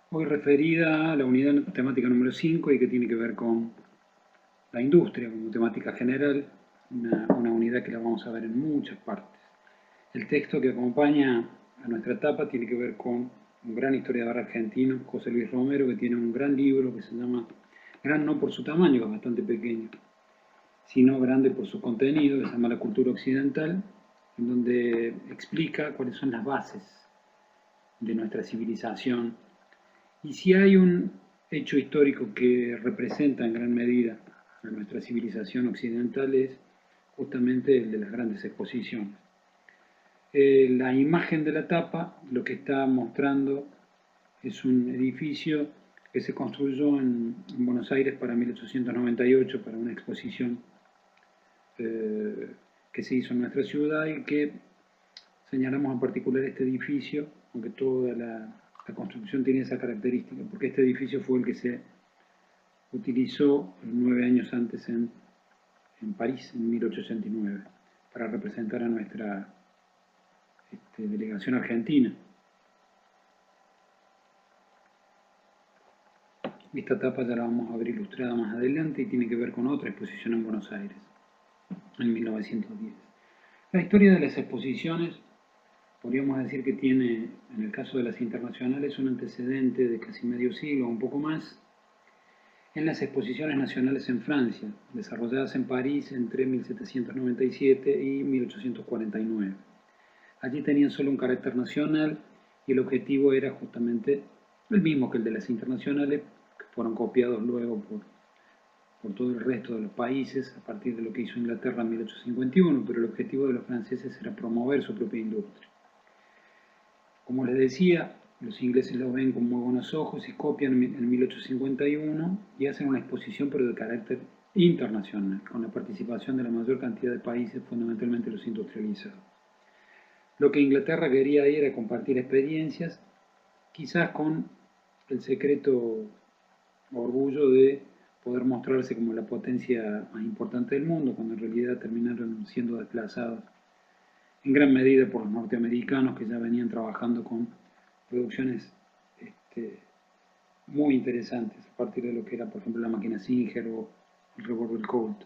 hoy referida a la unidad temática número 5 y que tiene que ver con la industria como temática general, una unidad que la vamos a ver en muchas partes. El texto que acompaña a nuestra etapa tiene que ver con un gran historiador argentino, José Luis Romero, que tiene un gran libro que se llama, gran no por su tamaño, que es bastante pequeño, sino grande por su contenido, que se llama La cultura occidental, en donde explica cuáles son las bases de nuestra civilización. Y si hay un hecho histórico que representa en gran medida a nuestra civilización occidental es justamente el de las grandes exposiciones. La imagen de la tapa lo que está mostrando es un edificio que se construyó en Buenos Aires para 1898, para una exposición que se hizo en nuestra ciudad y que señalamos en particular este edificio, aunque toda la construcción tiene esa característica, porque este edificio fue el que se utilizó 9 años antes en París, en 1869, para representar a nuestra delegación argentina. Esta etapa ya la vamos a ver ilustrada más adelante y tiene que ver con otra exposición en Buenos Aires, en 1910. La historia de las exposiciones, podríamos decir que tiene, en el caso de las internacionales, un antecedente de casi medio siglo, un poco más, en las exposiciones nacionales en Francia, desarrolladas en París entre 1797 y 1849. Allí tenían solo un carácter nacional y el objetivo era justamente el mismo que el de las internacionales, que fueron copiados luego por todo el resto de los países a partir de lo que hizo Inglaterra en 1851, pero el objetivo de los franceses era promover su propia industria. Como les decía, los ingleses lo ven con muy buenos ojos y copian en 1851 y hacen una exposición pero de carácter internacional, con la participación de la mayor cantidad de países, fundamentalmente los industrializados. Lo que Inglaterra quería era compartir experiencias, quizás con el secreto orgullo de poder mostrarse como la potencia más importante del mundo, cuando en realidad terminaron siendo desplazados en gran medida por los norteamericanos que ya venían trabajando con producciones muy interesantes a partir de lo que era, por ejemplo, la máquina Singer o el revólver Colt.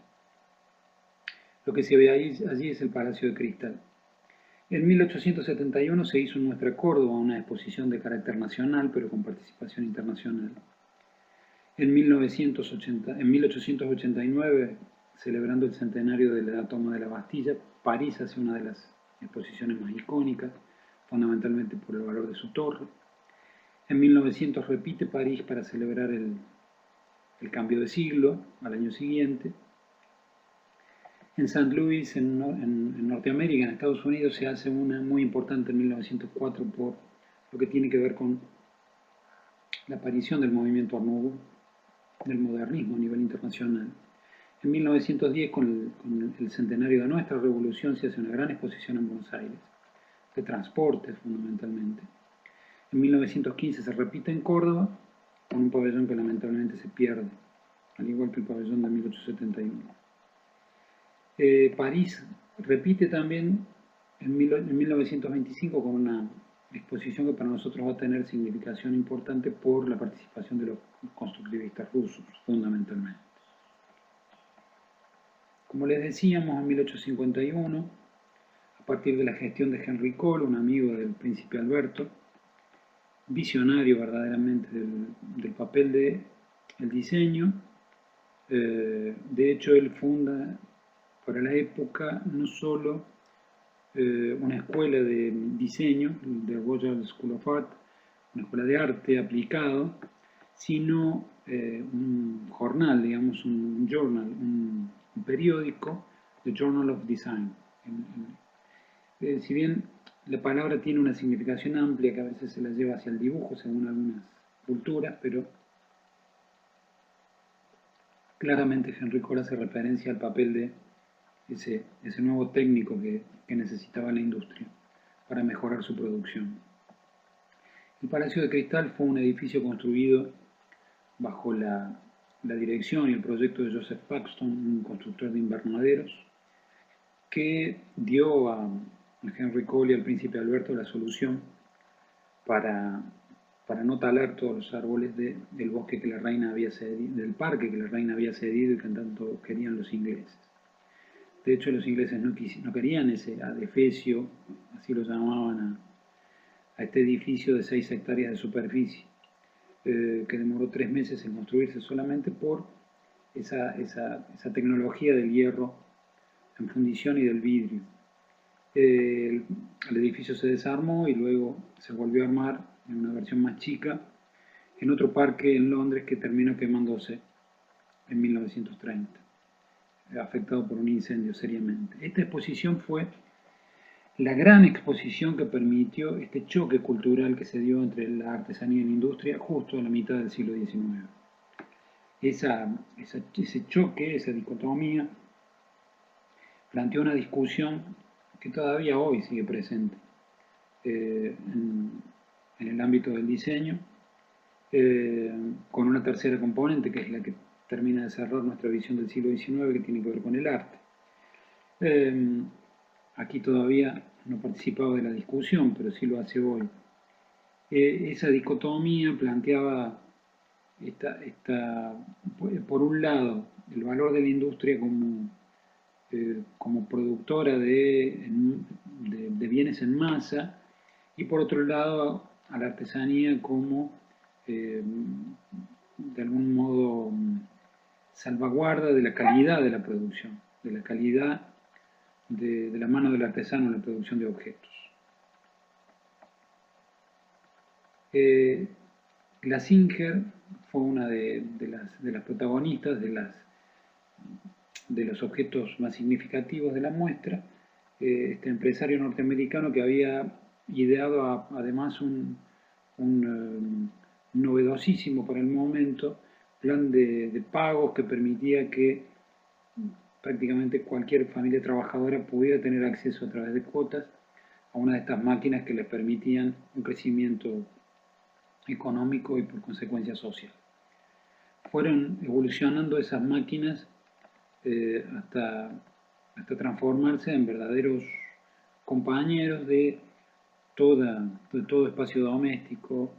Lo que se ve allí es el Palacio de Cristal. En 1871 se hizo en nuestra Córdoba una exposición de carácter nacional, pero con participación internacional. En 1889, celebrando el centenario de la toma de la Bastilla, París hace una de las exposiciones más icónicas, fundamentalmente por el valor de su torre. En 1900 repite París para celebrar el cambio de siglo al año siguiente. En St. Louis, en Norteamérica, en Estados Unidos, se hace una muy importante en 1904 por lo que tiene que ver con la aparición del movimiento Art Nouveau, del modernismo a nivel internacional. En 1910, con el centenario de nuestra revolución, se hace una gran exposición en Buenos Aires, de transportes fundamentalmente. En 1915 se repite en Córdoba, con un pabellón que lamentablemente se pierde, al igual que el pabellón de 1871. París repite también en 1925 con una exposición que para nosotros va a tener significación importante por la participación de los constructivistas rusos, fundamentalmente. Como les decíamos, en 1851, a partir de la gestión de Henry Cole, un amigo del príncipe Alberto, visionario verdaderamente del papel del diseño, de hecho él funda para la época no solo una escuela de diseño, de Royal School of Art, una escuela de arte aplicado, sino un jornal, digamos, un journal, un periódico, The Journal of Design. Si bien la palabra tiene una significación amplia que a veces se la lleva hacia el dibujo según algunas culturas, pero claramente Henry Cole hace referencia al papel de ese nuevo técnico que necesitaba la industria para mejorar su producción. El Palacio de Cristal fue un edificio construido bajo la dirección y el proyecto de Joseph Paxton, un constructor de invernaderos, que dio a Henry Cole y al príncipe Alberto la solución para para no talar todos los árboles del bosque que la reina había cedido, del parque que la reina había cedido y que tanto querían los ingleses. De hecho, los ingleses no querían ese adefesio, así lo llamaban a este edificio de 6 hectáreas de superficie, que demoró 3 meses en construirse solamente por esa tecnología del hierro en fundición y del vidrio. El edificio se desarmó y luego se volvió a armar en una versión más chica en otro parque en Londres que terminó quemándose en 1930, afectado por un incendio seriamente. Esta exposición fue la gran exposición que permitió este choque cultural que se dio entre la artesanía y la industria justo a la mitad del siglo XIX. Ese choque, esa dicotomía, planteó una discusión que todavía hoy sigue presente en el ámbito del diseño, con una tercera componente que es la que termina de cerrar nuestra visión del siglo XIX, que tiene que ver con el arte. Aquí todavía no participaba de la discusión, pero sí lo hace hoy. Esa dicotomía planteaba por un lado, el valor de la industria como productora de bienes en masa, y por otro lado a la artesanía como de algún modo salvaguarda de la calidad de la producción, de la calidad de la mano del artesano en la producción de objetos. La Singer fue una de las protagonistas de los objetos más significativos de la muestra. Este empresario norteamericano que había ideado además un novedosísimo para el momento plan de pagos que permitía que prácticamente cualquier familia trabajadora pudiera tener acceso a través de cuotas a una de estas máquinas que les permitían un crecimiento económico y por consecuencia social. Fueron evolucionando esas máquinas hasta transformarse en verdaderos compañeros de todo espacio doméstico.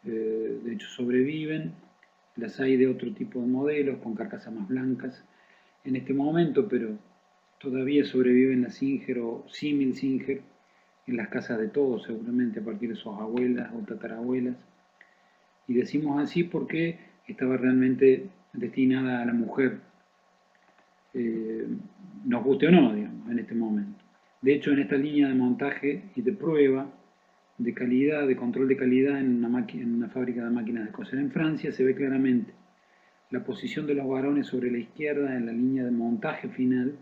De hecho sobreviven, las hay de otro tipo de modelos con carcasas más blancas en este momento, pero todavía sobreviven la Singer o símil Singer en las casas de todos, seguramente a partir de sus abuelas o tatarabuelas. Y decimos así porque estaba realmente destinada a la mujer, nos guste o no, digamos, en este momento. De hecho, en esta línea de montaje y de prueba de calidad, de control de calidad en una fábrica de máquinas de coser en Francia, se ve claramente la posición de los varones sobre la izquierda en la línea de montaje final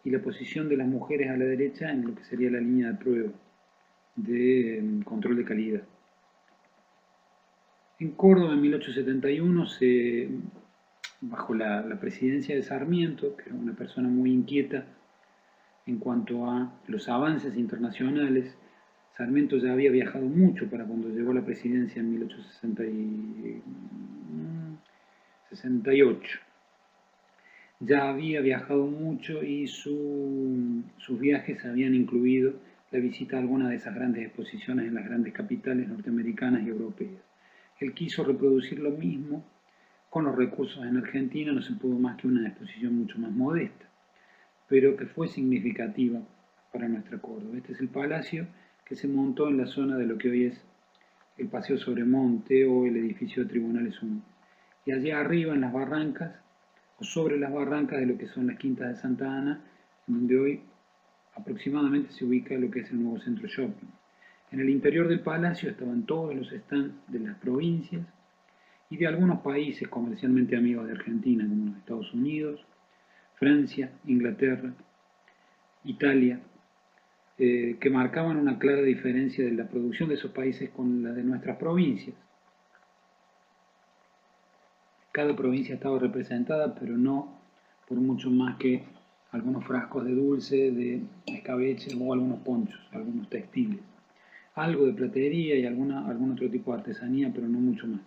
y la posición de las mujeres a la derecha en lo que sería la línea de prueba de control de calidad. En Córdoba, en 1871, bajo la presidencia de Sarmiento, que era una persona muy inquieta en cuanto a los avances internacionales, Sarmiento ya había viajado mucho para cuando llegó a la presidencia en 1868. Ya había viajado mucho y sus viajes habían incluido la visita a algunas de esas grandes exposiciones en las grandes capitales norteamericanas y europeas. Él quiso reproducir lo mismo con los recursos en Argentina, no se pudo más que una exposición mucho más modesta, pero que fue significativa para nuestra Córdoba. Este es el palacio que se montó en la zona de lo que hoy es el Paseo Sobremonte o el edificio de Tribunales 1. Y allá arriba en las barrancas, o sobre las barrancas de lo que son las Quintas de Santa Ana, donde hoy aproximadamente se ubica lo que es el nuevo centro shopping. En el interior del palacio estaban todos los stands de las provincias y de algunos países comercialmente amigos de Argentina, como los Estados Unidos, Francia, Inglaterra, Italia, que marcaban una clara diferencia de la producción de esos países con la de nuestras provincias. Cada provincia estaba representada, pero no por mucho más que algunos frascos de dulce, de escabeche o algunos ponchos, algunos textiles. Algo de platería y algún otro tipo de artesanía, pero no mucho más.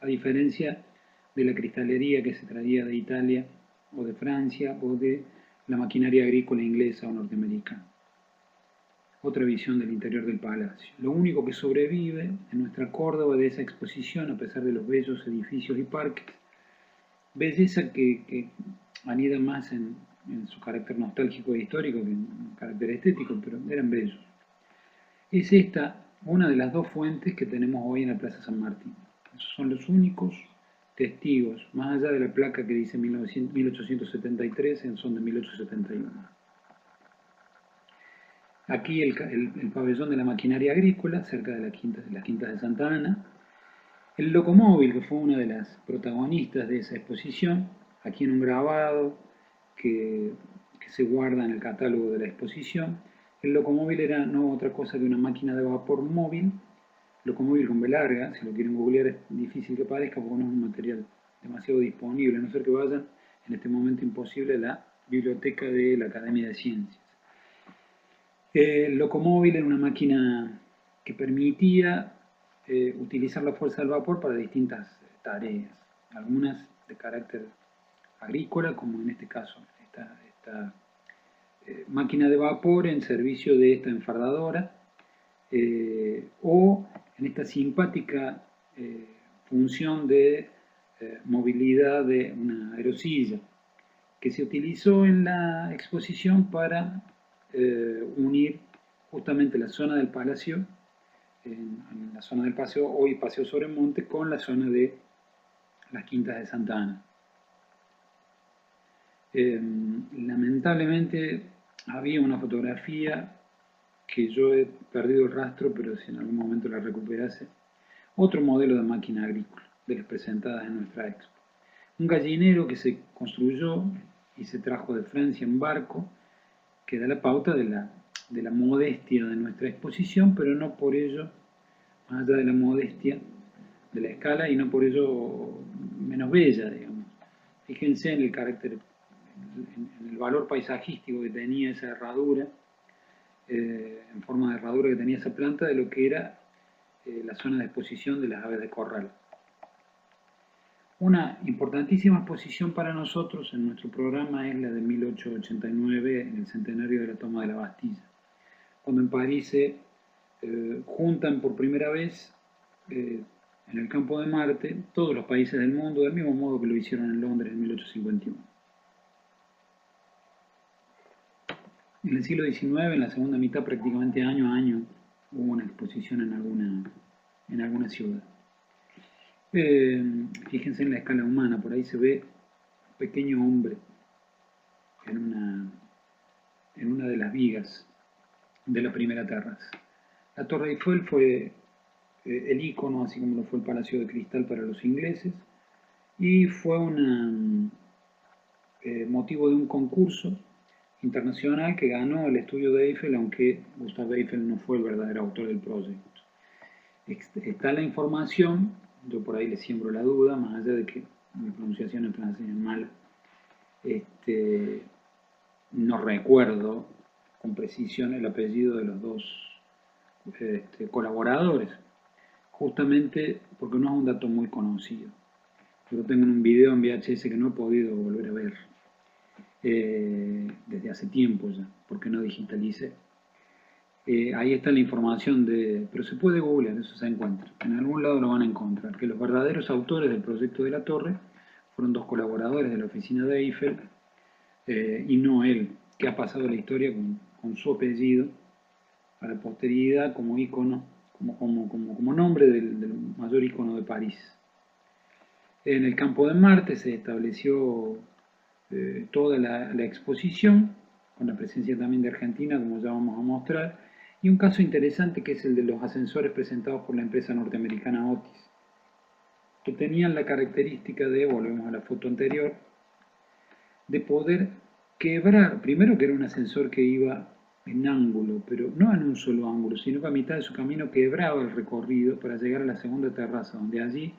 A diferencia de la cristalería que se traía de Italia o de Francia o de la maquinaria agrícola inglesa o norteamericana. otra visión del interior del palacio. Lo único que sobrevive en nuestra Córdoba de esa exposición, a pesar de los bellos edificios y parques, belleza que anida más en su carácter nostálgico e histórico que en carácter estético, pero eran bellos. Es esta una de las dos fuentes que tenemos hoy en la Plaza San Martín. Esos son los únicos testigos, más allá de la placa que dice 1873, son de 1871. Aquí el pabellón de la maquinaria agrícola, cerca de las quintas de Santa Ana. El locomóvil, que fue una de las protagonistas de esa exposición, aquí en un grabado que se guarda en el catálogo de la exposición. El locomóvil era no otra cosa que una máquina de vapor móvil, locomóvil con B larga, si lo quieren googlear es difícil que parezca porque no es un material demasiado disponible, a no ser que vayan en este momento imposible a la biblioteca de la Academia de Ciencias. El locomóvil era una máquina que permitía utilizar la fuerza del vapor para distintas tareas, algunas de carácter agrícola, como en este caso esta máquina de vapor en servicio de esta enfardadora, o en esta simpática función de movilidad de una aerosilla, que se utilizó en la exposición para unir justamente la zona del Palacio, en la zona del paseo, hoy Paseo Sobremonte, con la zona de las Quintas de Santa Ana. Lamentablemente había una fotografía que yo he perdido el rastro, pero si en algún momento la recuperase, otro modelo de máquina agrícola, de las presentadas en nuestra expo. Un gallinero que se construyó y se trajo de Francia en barco, que da la pauta de la modestia de nuestra exposición, pero no por ello, más allá de la modestia de la escala, y no por ello menos bella, digamos. Fíjense en el carácter, en el valor paisajístico que tenía esa herradura, en forma de herradura que tenía esa planta, de lo que era la zona de exposición de las aves de corral. Una importantísima exposición para nosotros en nuestro programa es la de 1889, en el centenario de la toma de la Bastilla, cuando en París se juntan por primera vez en el campo de Marte todos los países del mundo, del mismo modo que lo hicieron en Londres en 1851. En el siglo XIX, en la segunda mitad, prácticamente año a año, hubo una exposición en alguna ciudad. Fíjense en la escala humana, por ahí se ve un pequeño hombre en una de las vigas de la primera terraza. La Torre Eiffel fue el ícono, así como lo fue el Palacio de Cristal para los ingleses, y fue motivo de un concurso internacional que ganó el estudio de Eiffel, aunque Gustave Eiffel no fue el verdadero autor del proyecto. Está la información, yo por ahí le siembro la duda, más allá de que mi pronunciación en francés es mala, no recuerdo con precisión el apellido de los dos colaboradores, justamente porque no es un dato muy conocido. Yo lo tengo en un video en VHS que no he podido volver a ver desde hace tiempo ya, porque no digitalicé. Ahí está la información pero se puede googlear, eso se encuentra. En algún lado lo van a encontrar, que los verdaderos autores del proyecto de la torre fueron dos colaboradores de la oficina de Eiffel, y no él, que ha pasado la historia con su apellido a la posteridad como ícono, como nombre del mayor ícono de París. En el campo de Marte se estableció toda la exposición, con la presencia también de Argentina, como ya vamos a mostrar, y un caso interesante que es el de los ascensores presentados por la empresa norteamericana Otis, que tenían la característica de, volvemos a la foto anterior, de poder quebrar, primero que era un ascensor que iba en ángulo, pero no en un solo ángulo, sino que a mitad de su camino quebraba el recorrido para llegar a la segunda terraza, donde allí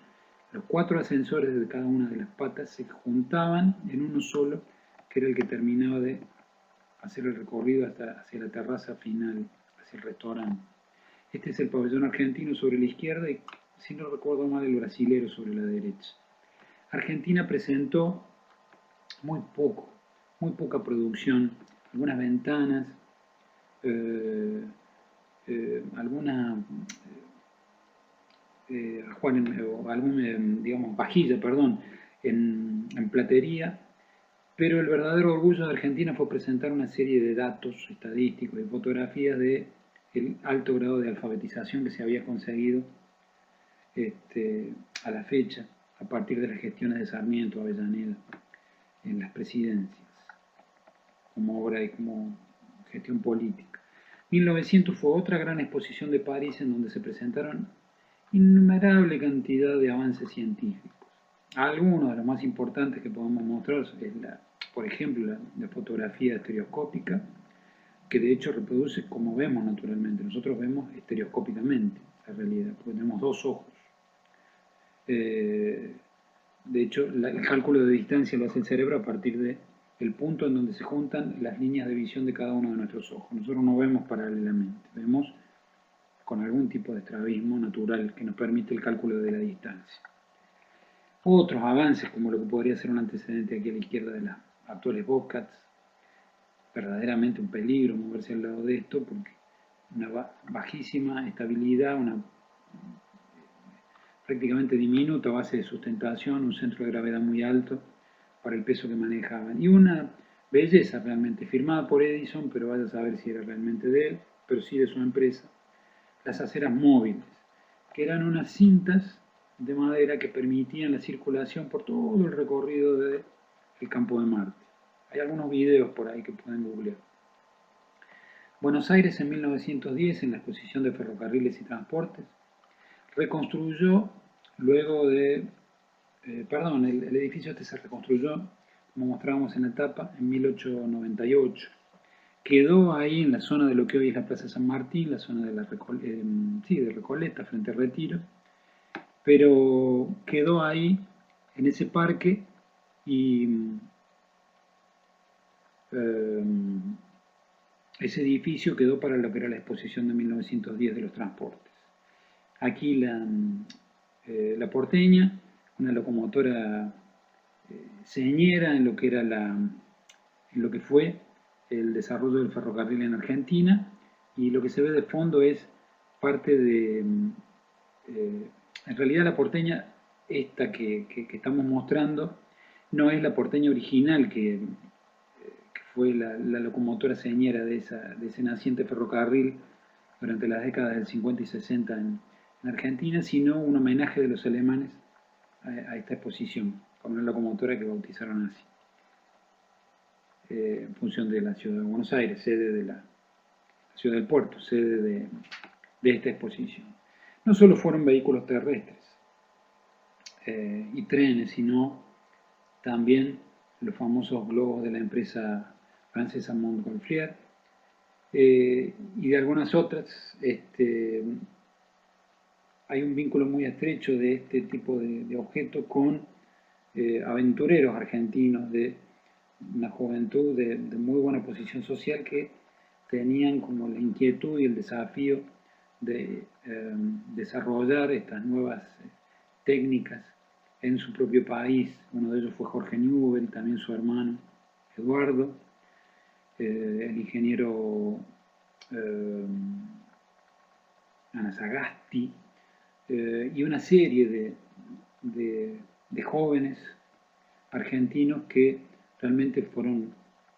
los 4 ascensores de cada una de las patas se juntaban en uno solo, que era el que terminaba de hacer el recorrido hacia la terraza final, hacia el restaurante. Este es el pabellón argentino sobre la izquierda y, si no recuerdo mal, el brasilero sobre la derecha. Argentina presentó muy poca producción, algunas ventanas, alguna o algún, digamos, vajilla, perdón, en platería, pero el verdadero orgullo de Argentina fue presentar una serie de datos estadísticos y fotografías de el alto grado de alfabetización que se había conseguido a la fecha, a partir de las gestiones de Sarmiento, Avellaneda, en las presidencias, como obra y como gestión política. 1900 fue otra gran exposición de París en donde se presentaron innumerable cantidad de avances científicos. Algunos de los más importantes que podemos mostrar es, por ejemplo, la fotografía estereoscópica, que de hecho reproduce como vemos naturalmente. Nosotros vemos estereoscópicamente la realidad, porque tenemos dos ojos. De hecho, el cálculo de distancia lo hace el cerebro a partir del punto en donde se juntan las líneas de visión de cada uno de nuestros ojos. Nosotros no vemos paralelamente, vemos con algún tipo de estrabismo natural que nos permite el cálculo de la distancia. Otros avances, como lo que podría ser un antecedente aquí a la izquierda de las actuales Bobcats, verdaderamente un peligro moverse al lado de esto, porque una bajísima estabilidad, una prácticamente diminuta base de sustentación, un centro de gravedad muy alto para el peso que manejaban. Y una belleza realmente, firmada por Edison, pero vaya a saber si era realmente de él, pero sí de su empresa, las aceras móviles, que eran unas cintas de madera que permitían la circulación por todo el recorrido del campo de Marte. Hay algunos videos por ahí que pueden googlear. Buenos Aires en 1910, en la exposición de ferrocarriles y transportes, reconstruyó luego de, el edificio este se reconstruyó, como mostrábamos en la etapa, en 1898. Quedó ahí en la zona de lo que hoy es la Plaza San Martín, la zona de de Recoleta, frente a Retiro, pero quedó ahí en ese parque y ese edificio quedó para lo que era la exposición de 1910 de los transportes. Aquí la porteña, una locomotora señera en lo que era en lo que fue el desarrollo del ferrocarril en Argentina, y lo que se ve de fondo es parte de, en realidad la porteña esta que estamos mostrando no es la porteña original que fue la locomotora señera de ese naciente ferrocarril durante las décadas del 50 y 60 en Argentina, sino un homenaje de los alemanes a esta exposición, con una locomotora que bautizaron así, en función de la ciudad de Buenos Aires, sede de la ciudad del puerto, sede de esta exposición. No solo fueron vehículos terrestres y trenes, sino también los famosos globos de la empresa francesa Montgolfier, y de algunas otras. Hay un vínculo muy estrecho de este tipo de objetos con aventureros argentinos de una juventud de muy buena posición social que tenían como la inquietud y el desafío de desarrollar estas nuevas técnicas en su propio país. Uno de ellos fue Jorge Newbery, también su hermano Eduardo, el ingeniero Anasagasti, y una serie de jóvenes argentinos que realmente fueron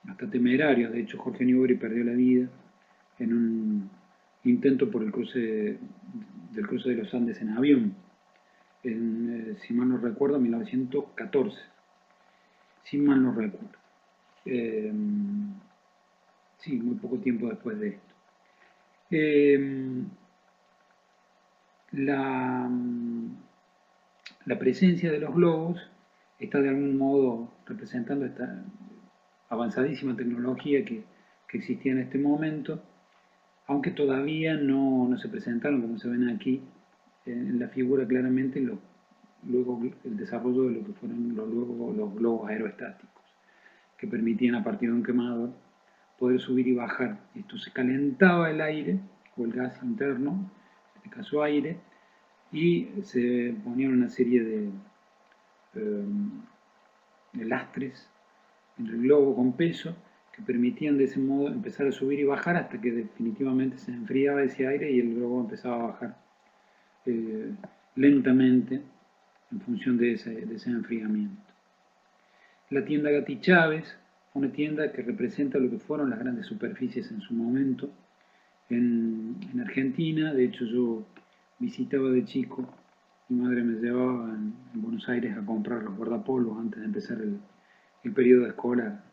hasta temerarios. De hecho, Jorge Newbery perdió la vida en un intento por el cruce de los Andes en avión, si mal no recuerdo, 1914, si mal no recuerdo. Sí, muy poco tiempo después de esto. La presencia de los globos está de algún modo representando esta avanzadísima tecnología que existía en este momento, aunque todavía no se presentaron, como se ven aquí en la figura claramente, luego el desarrollo de lo que fueron los globos aerostáticos, que permitían a partir de un quemador poder subir y bajar. Esto se calentaba el aire o el gas interno, en este caso aire, y se ponían una serie de lastres en el globo con peso, que permitían de ese modo empezar a subir y bajar hasta que definitivamente se enfriaba ese aire y el globo empezaba a bajar lentamente en función de ese enfriamiento. La tienda Gatti Chávez, una tienda que representa lo que fueron las grandes superficies en su momento en Argentina. De hecho, yo visitaba de chico, mi madre me llevaba en Buenos Aires a comprar los guardapolvos antes de empezar el periodo escolar.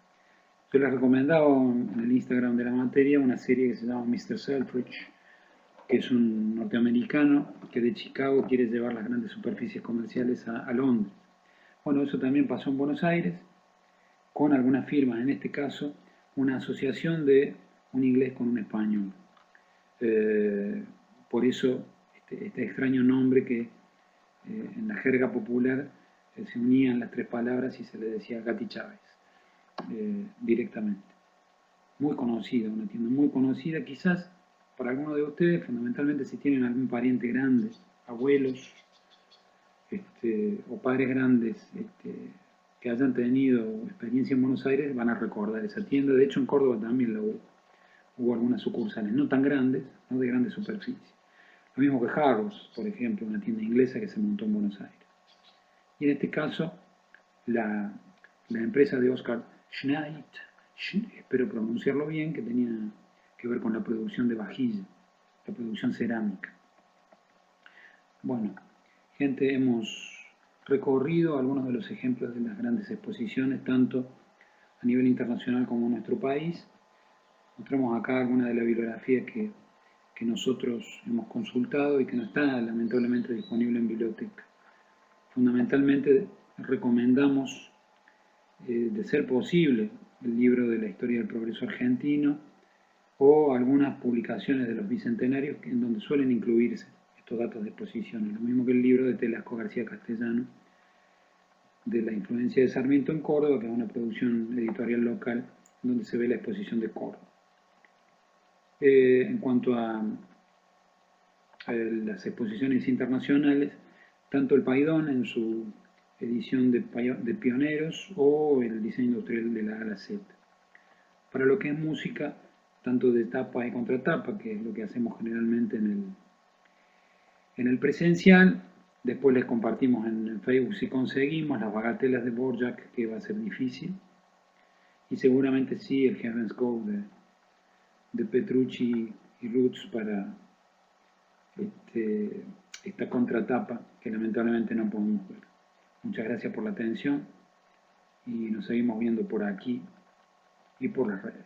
Yo les recomendaba en el Instagram de la materia una serie que se llama Mr. Selfridge, que es un norteamericano que de Chicago quiere llevar las grandes superficies comerciales a Londres. Bueno, eso también pasó en Buenos Aires, con algunas firmas, en este caso, una asociación de un inglés con un español. Por eso este extraño nombre que en la jerga popular se unían las tres palabras y se le decía Gatti Chávez directamente. Muy conocida, una tienda muy conocida, quizás para algunos de ustedes, fundamentalmente si tienen algún pariente grande, abuelos o padres grandes que hayan tenido experiencia en Buenos Aires, van a recordar esa tienda. De hecho, en Córdoba también la hubo algunas sucursales, no tan grandes, no de grandes superficies. Lo mismo que Harrods, por ejemplo, una tienda inglesa que se montó en Buenos Aires. Y en este caso, la empresa de Oscar Schneid, espero pronunciarlo bien, que tenía que ver con la producción de vajilla, la producción cerámica. Bueno, gente, hemos recorrido algunos de los ejemplos de las grandes exposiciones, tanto a nivel internacional como en nuestro país. Mostramos acá alguna de la bibliografía que nosotros hemos consultado y que no está lamentablemente disponible en biblioteca. Fundamentalmente recomendamos, de ser posible, el libro de la historia del progreso argentino o algunas publicaciones de los bicentenarios en donde suelen incluirse estos datos de exposiciones, lo mismo que el libro de Telasco García Castellano de la influencia de Sarmiento en Córdoba, que es una producción editorial local donde se ve la exposición de Córdoba. En cuanto a las exposiciones internacionales, tanto el Paidón en su edición de pioneros o el diseño industrial de la A a la Z. Para lo que es música, tanto de tapa y contratapa, que es lo que hacemos generalmente en el presencial, después les compartimos en Facebook si conseguimos las bagatelas de Borjak, que va a ser difícil, y seguramente sí el Heaven's Call de Petrucci y Roots para esta contratapa que lamentablemente no podemos ver. Muchas gracias por la atención y nos seguimos viendo por aquí y por las redes.